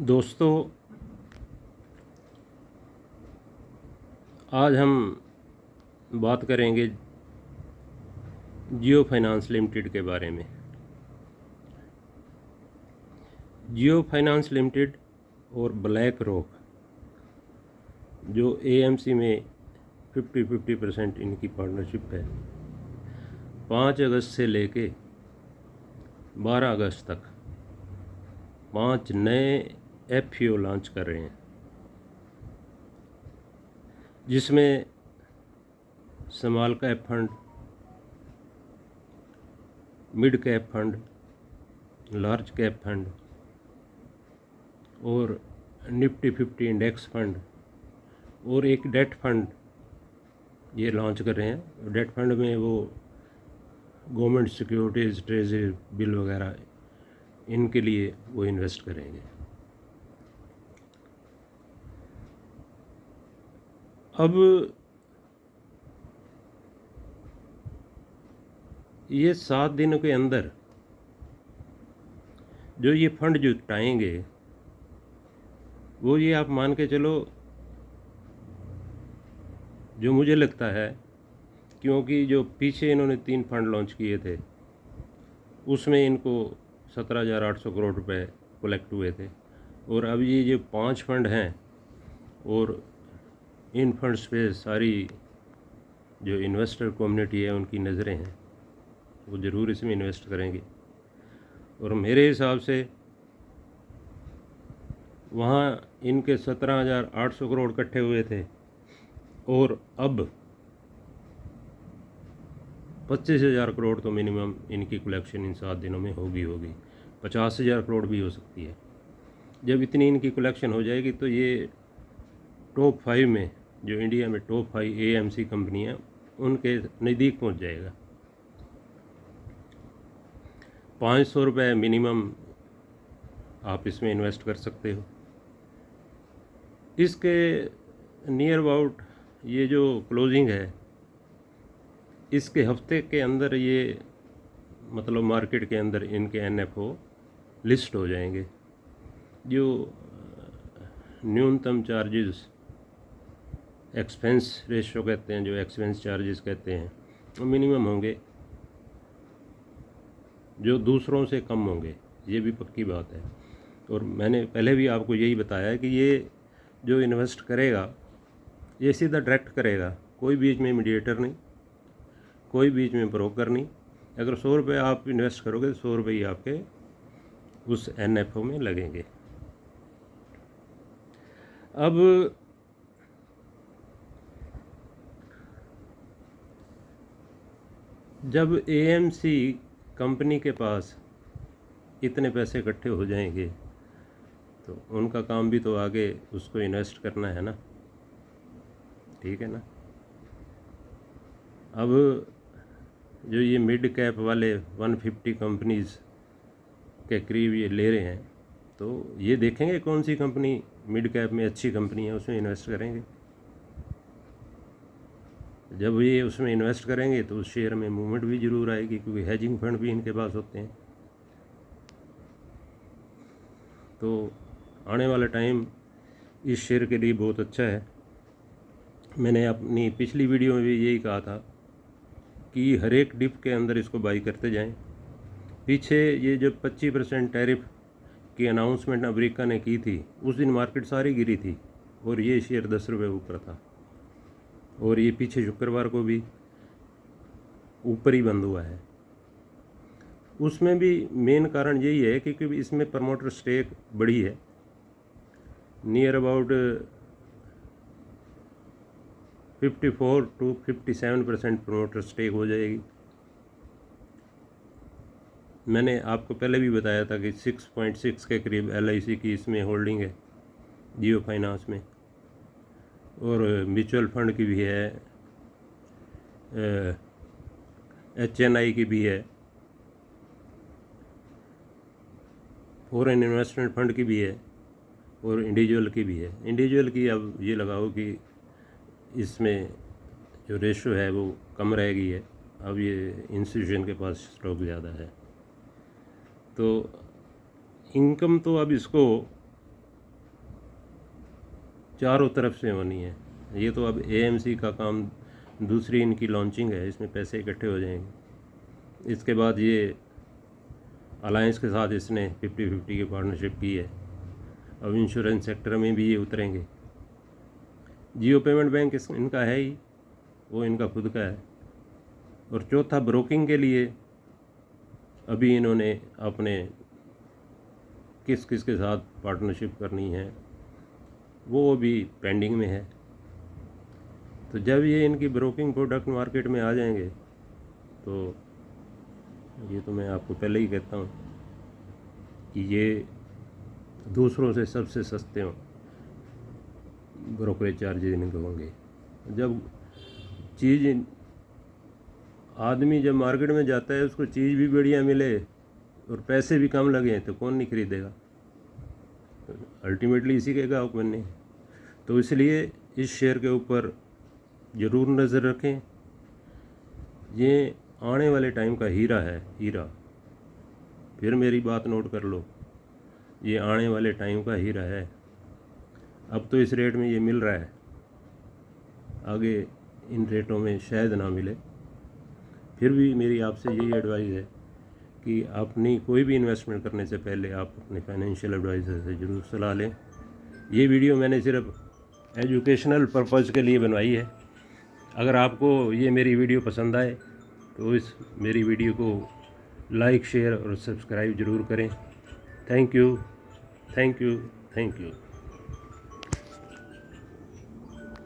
दोस्तों, आज हम बात करेंगे जियो फाइनेंस लिमिटेड के बारे में। जियो फाइनेंस लिमिटेड और ब्लैक रॉक जो एएमसी में 50-50% इनकी पार्टनरशिप है, 5 अगस्त से लेके 12 अगस्त तक 5 नए एफपीओ लॉन्च कर रहे हैं, जिसमें small cap fund, mid cap fund, large cap fund और निफ्टी 50 इंडेक्स फंड और एक डेट फंड ये लॉन्च कर रहे हैं। डेट फंड में वो गवर्नमेंट सिक्योरिटीज़, ट्रेजरी बिल वगैरह इनके लिए वो इन्वेस्ट करेंगे। अब ये 7 दिनों के अंदर जो ये फंड जुटाएंगे, वो ये आप मान के चलो, जो मुझे लगता है, क्योंकि जो पीछे इन्होंने 3 फंड लॉन्च किए थे उसमें इनको 17,800 करोड़ रुपए कलेक्ट हुए थे, और अब ये जो 5 फंड हैं और इन फंड्स पे सारी जो इन्वेस्टर कम्युनिटी है उनकी नज़रें हैं, वो ज़रूर इसमें इन्वेस्ट करेंगे। और मेरे हिसाब से वहाँ इनके 17,800 करोड़ इकट्ठे हुए थे और अब 25,000 करोड़ तो मिनिमम इनकी कलेक्शन इन 7 दिनों में होगी 50,000 करोड़ भी हो सकती है। जब इतनी इनकी कलेक्शन हो जाएगी तो ये टॉप 5 में, जो इंडिया में टॉप 5 एएमसी कंपनी है, उनके नज़दीक पहुंच जाएगा। 500 रुपये मिनिमम आप इसमें इन्वेस्ट कर सकते हो। इसके नियर अबाउट ये जो क्लोजिंग है, इसके हफ्ते के अंदर ये मतलब मार्केट के अंदर इनके एनएफओ लिस्ट हो जाएंगे। जो न्यूनतम चार्जेस, एक्सपेंस रेशो कहते हैं, जो एक्सपेंस चार्जेस कहते हैं, वो मिनिमम होंगे, जो दूसरों से कम होंगे, ये भी पक्की बात है। और मैंने पहले भी आपको यही बताया है कि ये जो इन्वेस्ट करेगा ये सीधा डायरेक्ट करेगा, कोई बीच में मीडिएटर नहीं, कोई बीच में ब्रोकर नहीं। अगर 100 रुपये आप इन्वेस्ट करोगे तो 100 रुपये ही आपके उस एनएफओ में लगेंगे। अब जब एएमसी कंपनी के पास इतने पैसे इकट्ठे हो जाएंगे तो उनका काम भी तो आगे उसको इन्वेस्ट करना है ना, ठीक है ना। अब जो ये मिड कैप वाले 150 कंपनीज़ के करीब ये ले रहे हैं, तो ये देखेंगे कौन सी कंपनी मिड कैप में अच्छी कंपनी है, उसमें इन्वेस्ट करेंगे। जब ये उसमें इन्वेस्ट करेंगे तो उस शेयर में मूवमेंट भी ज़रूर आएगी, क्योंकि हेजिंग फंड भी इनके पास होते हैं। तो आने वाला टाइम इस शेयर के लिए बहुत अच्छा है। मैंने अपनी पिछली वीडियो में भी यही कहा था कि हर एक डिप के अंदर इसको बाई करते जाएं। पीछे ये जब 25% टैरिफ की अनाउंसमेंट अमेरिका ने की थी, उस दिन मार्केट सारी गिरी थी और ये शेयर 10 रुपये ऊपर था, और ये पीछे शुक्रवार को भी ऊपर ही बंद हुआ है। उसमें भी मेन कारण यही है कि इसमें प्रमोटर स्टेक बड़ी है, near about 54 to 57% promoter stake हो जाएगी। मैंने आपको पहले भी बताया था कि 6.6 के करीब LIC की इसमें होल्डिंग है जियो फाइनेंस में, और म्यूचुअल फंड की भी है, HNI की भी है, फॉरेन इन्वेस्टमेंट फंड की भी है, और इंडिविजुअल की भी है। इंडिविजुअल की अब ये लगाओ कि इसमें जो रेशो है वो कम रह गई है, अब ये इंस्टीट्यूशन के पास स्टॉक ज़्यादा है। तो इनकम तो अब इसको चारों तरफ से होनी है। ये तो अब AMC का काम, दूसरी इनकी लॉन्चिंग है, इसमें पैसे इकट्ठे हो जाएंगे। इसके बाद ये अलायंस के साथ इसने 50-50 की पार्टनरशिप की है। अब इंश्योरेंस सेक्टर में भी ये उतरेंगे। जियो पेमेंट बैंक इनका है ही, वो इनका खुद का है। और चौथा, ब्रोकिंग के लिए अभी इन्होंने अपने किस किस के साथ पार्टनरशिप करनी है वो भी पेंडिंग में है। तो जब ये इनकी ब्रोकिंग प्रोडक्ट मार्केट में आ जाएंगे तो ये तो मैं आपको पहले ही कहता हूँ कि ये दूसरों से सबसे सस्ते हों ब्रोकरेज चार्जेज इनके होंगे। जब चीज़ आदमी जब मार्केट में जाता है उसको चीज़ भी बढ़िया मिले और पैसे भी कम लगे तो कौन नहीं खरीदेगा। अल्टीमेटली इसी के गाँव बनने। तो इसलिए इस शेयर के ऊपर ज़रूर नज़र रखें। ये आने वाले टाइम का हीरा है, हीरा। फिर मेरी बात नोट कर लो, ये आने वाले टाइम का हीरा है। अब तो इस रेट में ये मिल रहा है, आगे इन रेटों में शायद ना मिले। फिर भी मेरी आपसे यही एडवाइस है कि अपनी कोई भी इन्वेस्टमेंट करने से पहले आप अपने फाइनेंशियल एडवाइज़र से ज़रूर सलाह लें। ये वीडियो मैंने सिर्फ एजुकेशनल पर्पज़ के लिए बनवाई है। अगर आपको ये मेरी वीडियो पसंद आए तो इस मेरी वीडियो को लाइक, शेयर और सब्सक्राइब ज़रूर करें। Thank you, thank you, thank you.